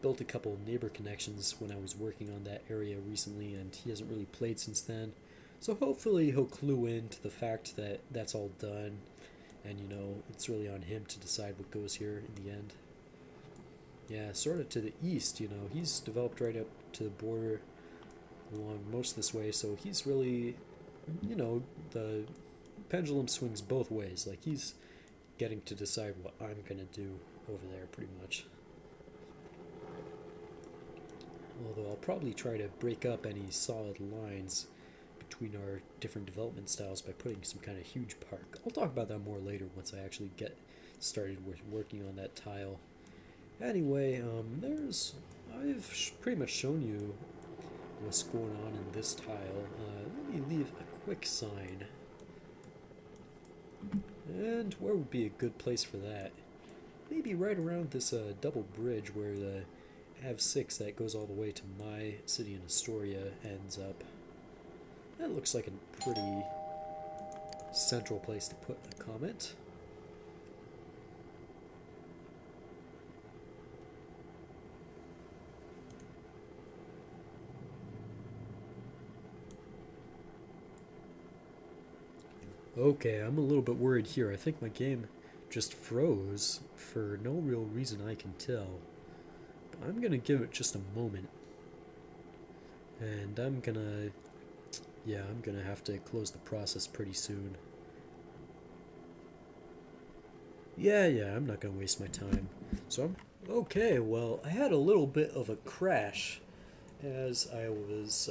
built a couple neighbor connections when I was working on that area recently, and he hasn't really played since then. So hopefully he'll clue in to the fact that that's all done, and you know, it's really on him to decide what goes here in the end. Yeah, sort of to the east, you know, he's developed right up to the border along most of this way, so he's really, you know, the pendulum swings both ways. Like, he's getting to decide what I'm gonna do over there, pretty much. Although I'll probably try to break up any solid lines between our different development styles by putting some kind of huge park. I'll talk about that more later once I actually get started with working on that tile. Anyway, I've pretty much shown you what's going on in this tile. Let me leave a quick sign. And where would be a good place for that? Maybe right around this double bridge where the Ave 6 that goes all the way to my city in Astoria ends up. That looks like a pretty central place to put a comment. Okay, I'm a little bit worried here. I think my game just froze for no real reason I can tell. But I'm gonna give it just a moment. And I'm gonna have to close the process pretty soon. Yeah, I'm not gonna waste my time. Okay, well, I had a little bit of a crash as I was,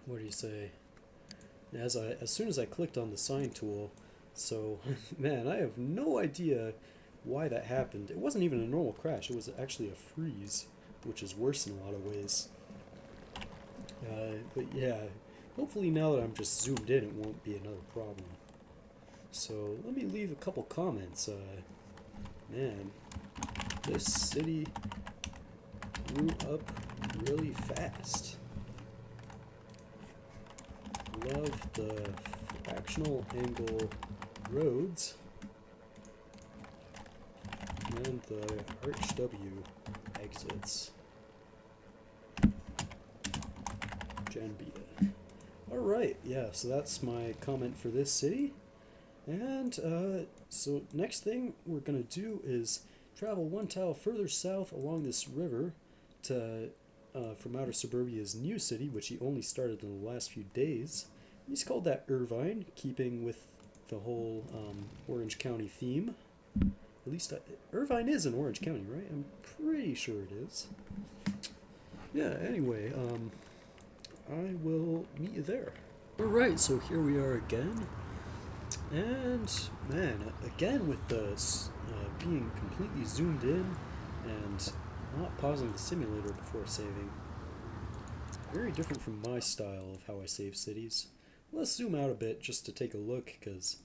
what do you say? As soon as I clicked on the sign tool. So, man, I have no idea why that happened. It wasn't even a normal crash. It was actually a freeze, which is worse in a lot of ways. But yeah, hopefully now that I'm just zoomed in, it won't be another problem. So let me leave a couple comments. Man, this city grew up really fast. Love the fractional angle roads and the Arch W exits. Gen Beta. Alright, yeah, so that's my comment for this city. And so next thing we're going to do is travel one tile further south along this river to from Outer Suburbia's new city, which he only started in the last few days. He's called that Irvine, keeping with the whole Orange County theme. At least Irvine is in Orange County, right? I'm pretty sure it is. Yeah, anyway, I will meet you there. Alright, so here we are again. And, man, again with this being completely zoomed in and not pausing the simulator before saving. Very different from my style of how I save cities. Let's zoom out a bit just to take a look, because,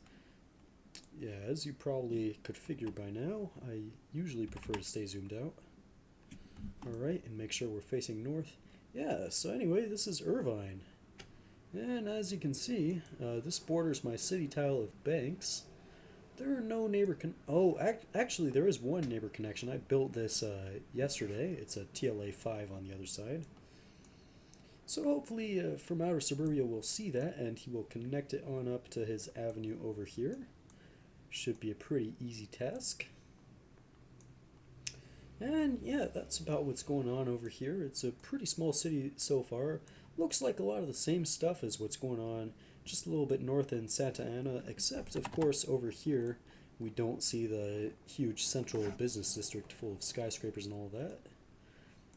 yeah, as you probably could figure by now, I usually prefer to stay zoomed out. Alright, and make sure we're facing north. Yeah, so anyway, this is Irvine. And as you can see, this borders my city tile of Banks. There are no neighbor actually there is one neighbor connection. I built this yesterday. It's a TLA 5 on the other side. So hopefully from Outer Suburbia we'll see that, and he will connect it on up to his avenue over here. Should be a pretty easy task. And yeah, that's about what's going on over here. It's a pretty small city so far. Looks like a lot of the same stuff as what's going on just a little bit north in Santa Ana, except of course over here we don't see the huge central business district full of skyscrapers and all that.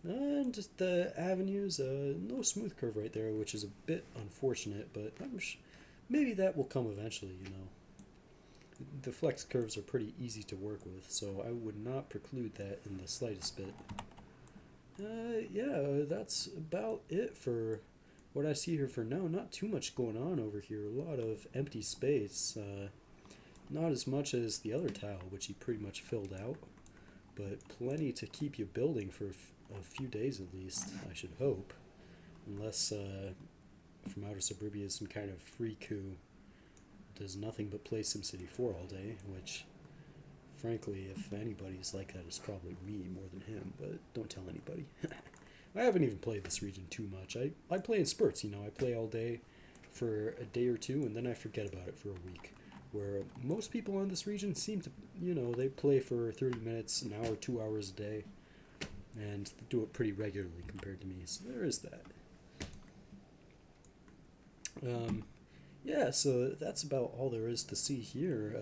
And the avenues, no smooth curve right there, which is a bit unfortunate, but maybe that will come eventually, you know. The flex curves are pretty easy to work with, so I would not preclude that in the slightest bit. Yeah, that's about it for what I see here for now. Not too much going on over here. A lot of empty space. Not as much as the other tile, which he pretty much filled out, but plenty to keep you building for a few days at least, I should hope. Unless from outer suburbia some kind of freak who does nothing but play SimCity 4 all day, which, frankly, if anybody's like that, it's probably me more than him, but don't tell anybody. I haven't even played this region too much. I play in spurts, I play all day for a day or two, and then I forget about it for a week. Where most people on this region seem to, they play for 30 minutes, an hour, 2 hours a day, and do it pretty regularly compared to me, so there is that. Yeah, so that's about all there is to see here.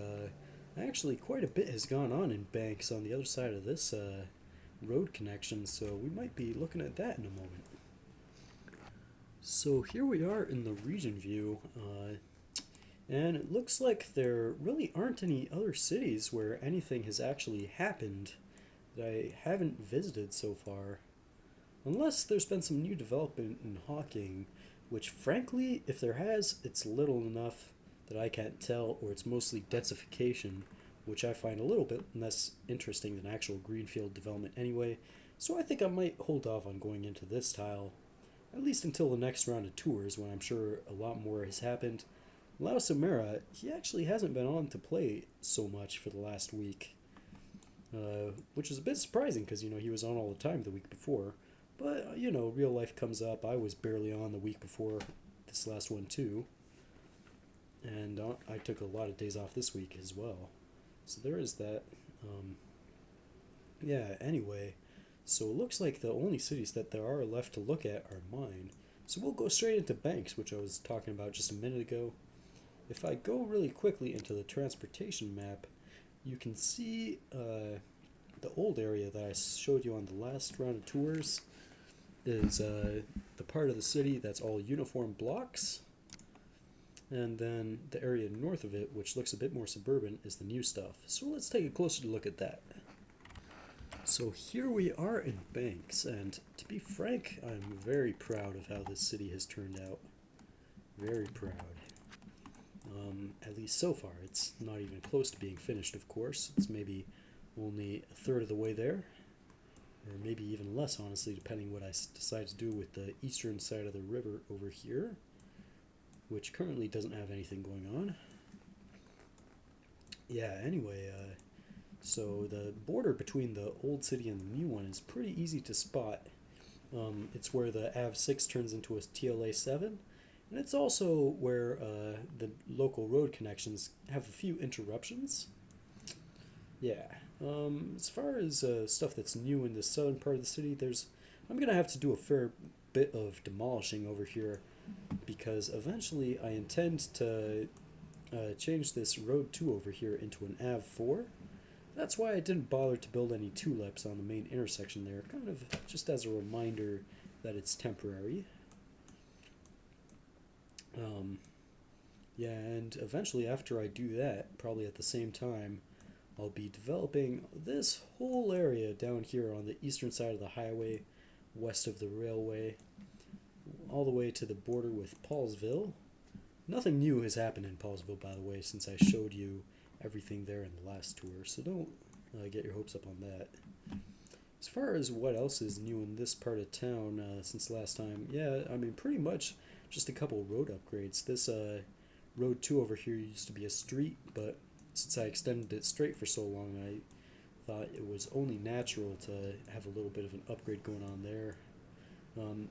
Actually, quite a bit has gone on in Banks on the other side of this road connection, so we might be looking at that in a moment. So here we are in the region view, and it looks like there really aren't any other cities where anything has actually happened that I haven't visited so far. Unless there's been some new development in Hawking, which frankly, if there has, it's little enough that I can't tell, or it's mostly densification, which I find a little bit less interesting than actual greenfield development anyway, so I think I might hold off on going into this tile, at least until the next round of tours, when I'm sure a lot more has happened. Lau Samara, he actually hasn't been on to play so much for the last week, which is a bit surprising because, he was on all the time the week before. But, real life comes up. I was barely on the week before this last one, too. And I took a lot of days off this week as well. So there is that. Yeah, anyway. So it looks like the only cities that there are left to look at are mine. So we'll go straight into Banks, which I was talking about just a minute ago. If I go really quickly into the transportation map, you can see the old area that I showed you on the last round of tours is the part of the city that's all uniform blocks. And then the area north of it, which looks a bit more suburban, is the new stuff. So let's take a closer look at that. So here we are in Banks, and to be frank, I'm very proud of how this city has turned out. Very proud. At least so far. It's not even close to being finished, of course. It's maybe only a third of the way there. Or maybe even less, honestly, depending what I decide to do with the eastern side of the river over here, which currently doesn't have anything going on. Yeah, anyway, so the border between the old city and the new one is pretty easy to spot. It's where the AV6 turns into a TLA7, and it's also where the local road connections have a few interruptions. Yeah. As far as stuff that's new in the southern part of the city, I'm going to have to do a fair bit of demolishing over here, because eventually I intend to change this Road 2 over here into an AV4. That's why I didn't bother to build any tulips on the main intersection there, kind of just as a reminder that it's temporary. Yeah, and eventually after I do that, probably at the same time, I'll be developing this whole area down here on the eastern side of the highway, west of the railway, all the way to the border with Paulsville. Nothing new has happened in Paulsville, by the way, since I showed you everything there in the last tour, so don't get your hopes up on that. As far as what else is new in this part of town since last time, yeah, I mean, pretty much just a couple road upgrades. This Road 2 over here used to be a street, but since I extended it straight for so long, I thought it was only natural to have a little bit of an upgrade going on there.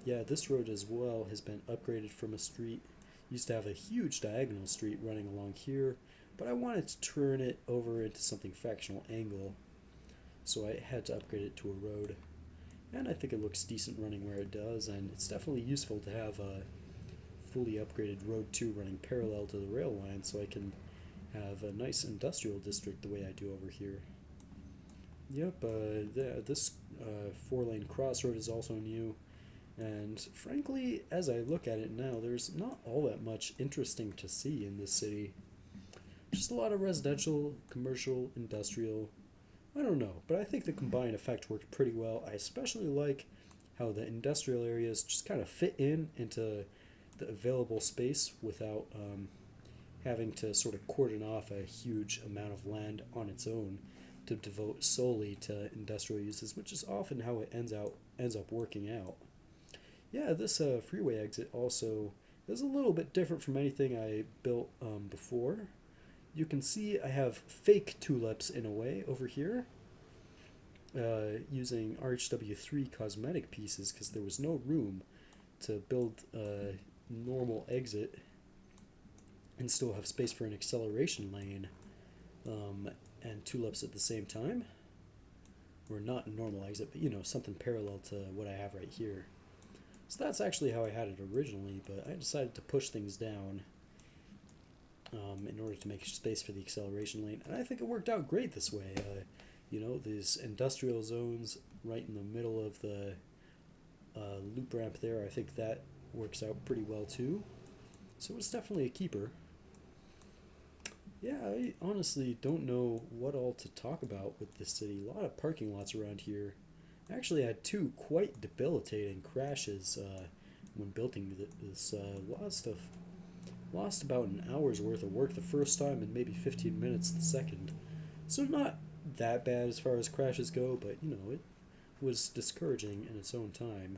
Yeah, this road as well has been upgraded from a street. Used to have a huge diagonal street running along here, but I wanted to turn it over into something fractional angle, so I had to upgrade it to a road. And I think it looks decent running where it does, and it's definitely useful to have a fully upgraded Road 2 running parallel to the rail line, so I can have a nice industrial district the way I do over here. Yep, this 4-lane crossroad is also new, and frankly, as I look at it now, there's not all that much interesting to see in this city. Just a lot of residential, commercial, industrial. I don't know, but I think the combined effect worked pretty well. I especially like how the industrial areas just kind of fit into the available space without having to sort of cordon off a huge amount of land on its own. to devote solely to industrial uses, which is often how it ends up working out. Yeah, this freeway exit also is a little bit different from anything I built before. You can see I have fake tulips in a way over here, using RHW3 cosmetic pieces because there was no room to build a normal exit and still have space for an acceleration lane and tulips at the same time. Or not a normal exit, but you know, something parallel to what I have right here. So that's actually how I had it originally, but I decided to push things down in order to make space for the acceleration lane, and I think it worked out great this way. You know, these industrial zones right in the middle of the loop ramp there, I think that works out pretty well too. So it's definitely a keeper. Yeah, I honestly don't know what all to talk about with this city. A lot of parking lots around here. I actually had two quite debilitating crashes when building this. Lost about an hour's worth of work the first time and maybe 15 minutes the second. So not that bad as far as crashes go, but you know, it was discouraging in its own time.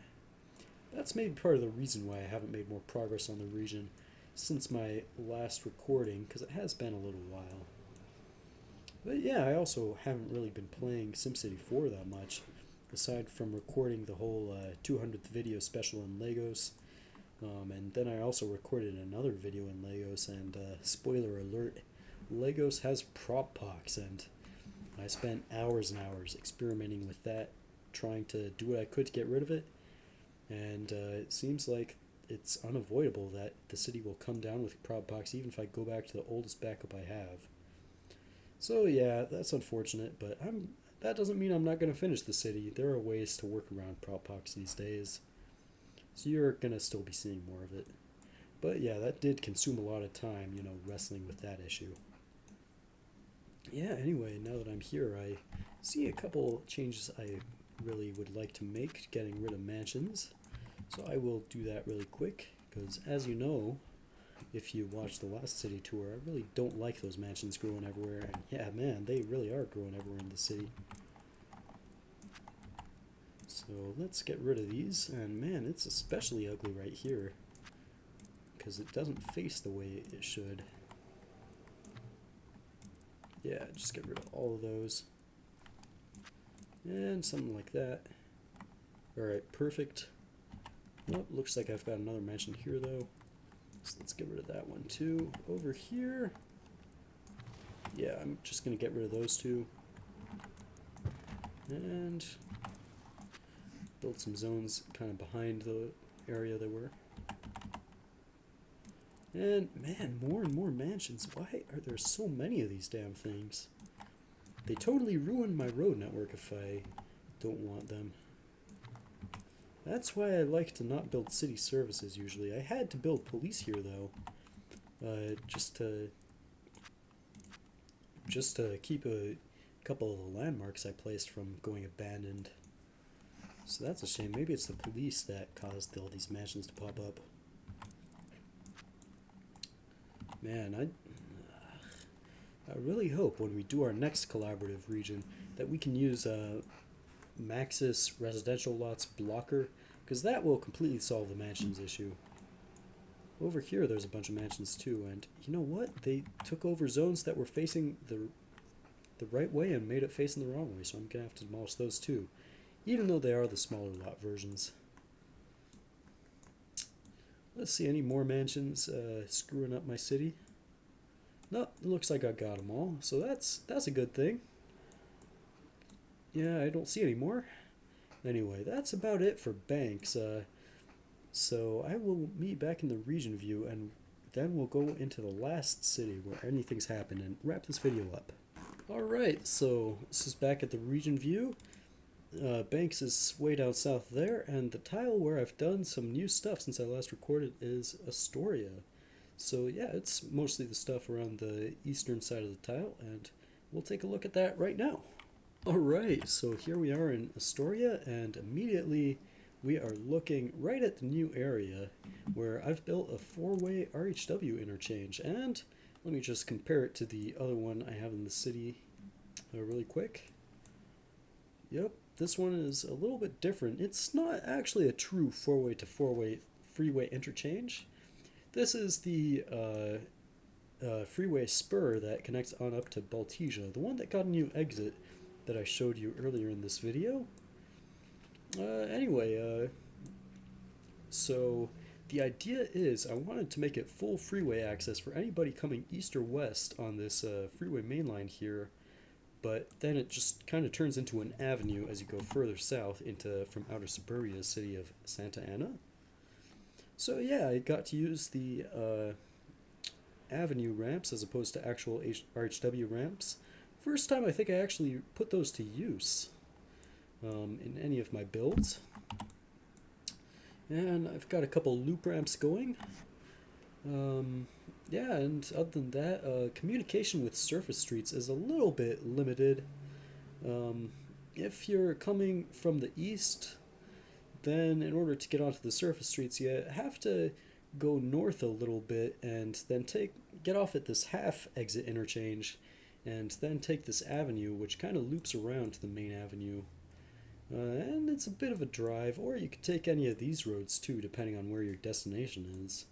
That's maybe part of the reason why I haven't made more progress on the region since my last recording, because it has been a little while. But yeah, I also haven't really been playing SimCity 4 that much, aside from recording the whole 200th video special in Legos. And then I also recorded another video in Legos, and spoiler alert, Legos has prop pox, and I spent hours and hours experimenting with that, trying to do what I could to get rid of it, and it seems like it's unavoidable that the city will come down with prop pox even if I go back to the oldest backup I have. So yeah, that's unfortunate, but that doesn't mean I'm not going to finish the city. There are ways to work around prop pox these days. So you're going to still be seeing more of it. But yeah, that did consume a lot of time, you know, wrestling with that issue. Yeah, anyway, now that I'm here, I see a couple changes I really would like to make, getting rid of mansions. So I will do that really quick, because as you know, if you watch the last city tour, I really don't like those mansions growing everywhere. And yeah, man, they really are growing everywhere in the city. So let's get rid of these, and man, it's especially ugly right here because it doesn't face the way it should. Yeah, just get rid of all of those and something like that. Alright, perfect. Nope, looks like I've got another mansion here though, so let's get rid of that one too. Over here, yeah, I'm just gonna get rid of those two and build some zones kind of behind the area they were. And man, more and more mansions. Why are there so many of these damn things? They totally ruin my road network if I don't want them. That's why I like to not build city services usually. I had to build police here though, just to keep a couple of the landmarks I placed from going abandoned. So that's a shame. Maybe it's the police that caused all these mansions to pop up. Man, I really hope when we do our next collaborative region that we can use Maxis residential lots blocker, because that will completely solve the mansions issue. Over here there's a bunch of mansions too, and you know what? They took over zones that were facing the right way and made it facing the wrong way, so I'm going to have to demolish those too, even though they are the smaller lot versions. Let's see, any more mansions screwing up my city? No, it looks like I got them all, so that's a good thing. Yeah, I don't see any more. Anyway, that's about it for banks. So I will meet back in the region view, and then we'll go into the last city where anything's happened and wrap this video up. Alright, so this is back at the region view. Banks is way down south there, and the tile where I've done some new stuff since I last recorded is Astoria. So yeah, it's mostly the stuff around the eastern side of the tile, and we'll take a look at that right now. Alright, so here we are in Astoria, and immediately we are looking right at the new area where I've built a four-way RHW interchange, and let me just compare it to the other one I have in the city. really quick. Yep, this one is a little bit different. It's not actually a true four-way to four-way freeway interchange. This is the freeway spur that connects on up to Baltija, the one that got a new exit that I showed you earlier in this video. Anyway, so the idea is I wanted to make it full freeway access for anybody coming east or west on this freeway mainline here, but then it just kind of turns into an avenue as you go further south into from outer suburbia city of Santa Ana. So yeah, I got to use the avenue ramps as opposed to actual RHW ramps. First time I think I actually put those to use in any of my builds. And I've got a couple loop ramps going. Yeah, and other than that, communication with surface streets is a little bit limited. If you're coming from the east, then in order to get onto the surface streets, you have to go north a little bit and then get off at this half exit interchange and then take this avenue, which kind of loops around to the main avenue. And it's a bit of a drive, or you could take any of these roads too, depending on where your destination is.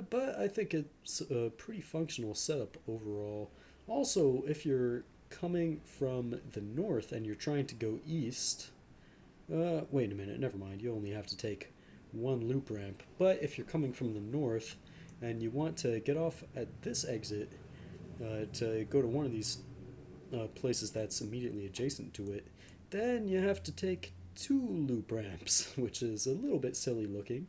But I think it's a pretty functional setup overall. Also, if you're coming from the north and you're trying to go east, wait a minute, never mind, you only have to take one loop ramp. But if you're coming from the north and you want to get off at this exit to go to one of these places that's immediately adjacent to it, then you have to take two loop ramps, which is a little bit silly looking.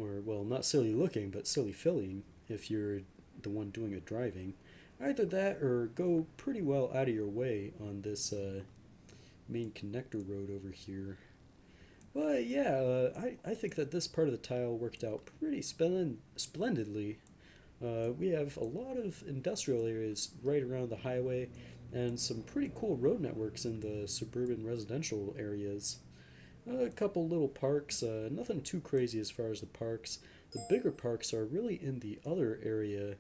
Or, well, not silly looking, but silly feeling if you're the one doing the driving. Either that or go pretty well out of your way on this main connector road over here. But yeah, I think that this part of the tile worked out pretty splendidly. We have a lot of industrial areas right around the highway and some pretty cool road networks in the suburban residential areas. A couple little parks, nothing too crazy as far as the parks. The bigger parks are really in the other area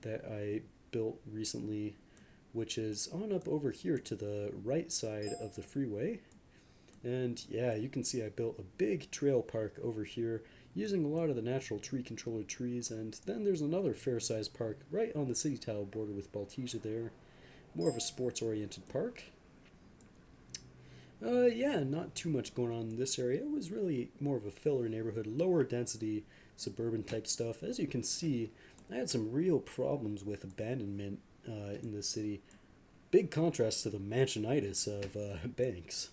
that I built recently, which is on up over here to the right side of the freeway. And yeah, you can see I built a big trail park over here using a lot of the natural tree controller trees, and then there's another fair-sized park right on the city tile border with Baltija there. More of a sports-oriented park. Yeah, not too much going on in this area. It was really more of a filler neighborhood, lower density, suburban type stuff. As you can see, I had some real problems with abandonment in the city. Big contrast to the mansionitis of Banks.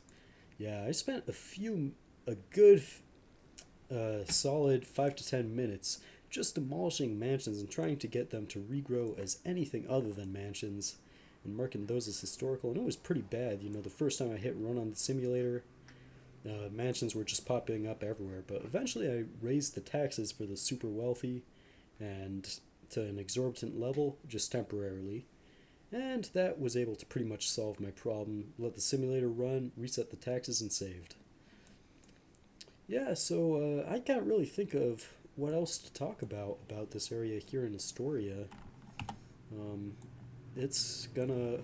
Yeah, I spent a good solid 5 to 10 minutes just demolishing mansions and trying to get them to regrow as anything other than mansions and marking those as historical, and it was pretty bad. You know, the first time I hit run on the simulator, mansions were just popping up everywhere, but eventually I raised the taxes for the super wealthy and to an exorbitant level, just temporarily, and that was able to pretty much solve my problem. Let the simulator run, reset the taxes, and saved. Yeah, so I can't really think of what else to talk about this area here in Astoria. It's gonna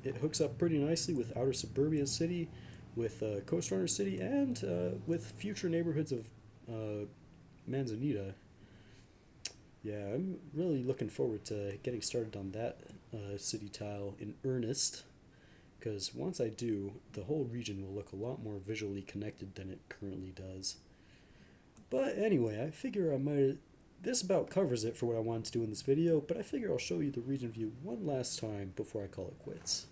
it hooks up pretty nicely with outer suburbia city, with Coast Runner city, and with future neighborhoods of Manzanita. Yeah, I'm really looking forward to getting started on that city tile in earnest, because once I do, the whole region will look a lot more visually connected than it currently does. But anyway, I figure this about covers it for what I wanted to do in this video, but I figure I'll show you the region view one last time before I call it quits.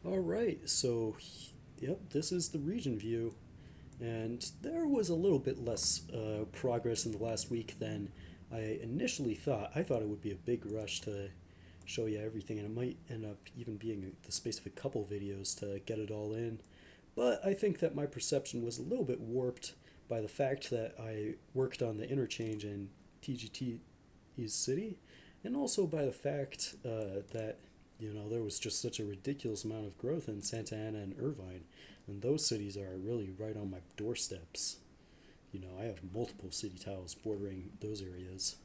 Alright, so yep, this is the region view, and there was a little bit less progress in the last week than I initially thought. I thought it would be a big rush to show you everything, and it might end up even being the space of a couple videos to get it all in. But I think that my perception was a little bit warped by the fact that I worked on the interchange in TGT's city, and also by the fact that, you know, there was just such a ridiculous amount of growth in Santa Ana and Irvine, and those cities are really right on my doorsteps. You know, I have multiple city tiles bordering those areas.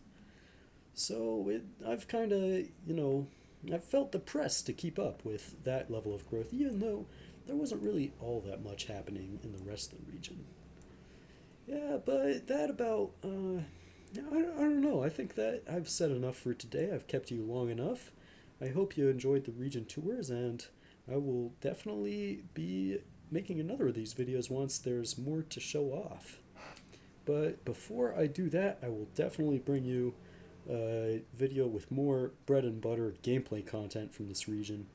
So I've kind of, you know, I felt depressed to keep up with that level of growth, even though there wasn't really all that much happening in the rest of the region. Yeah, but that about, I don't know. I think that I've said enough for today. I've kept you long enough. I hope you enjoyed the region tours, and I will definitely be making another of these videos once there's more to show off. But before I do that, I will definitely bring you a video with more bread and butter gameplay content from this region.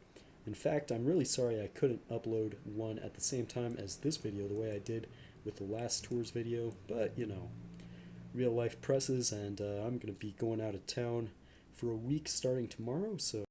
In fact, I'm really sorry I couldn't upload one at the same time as this video the way I did with the last tours video, but you know, real life presses, and I'm going to be going out of town for a week starting tomorrow, so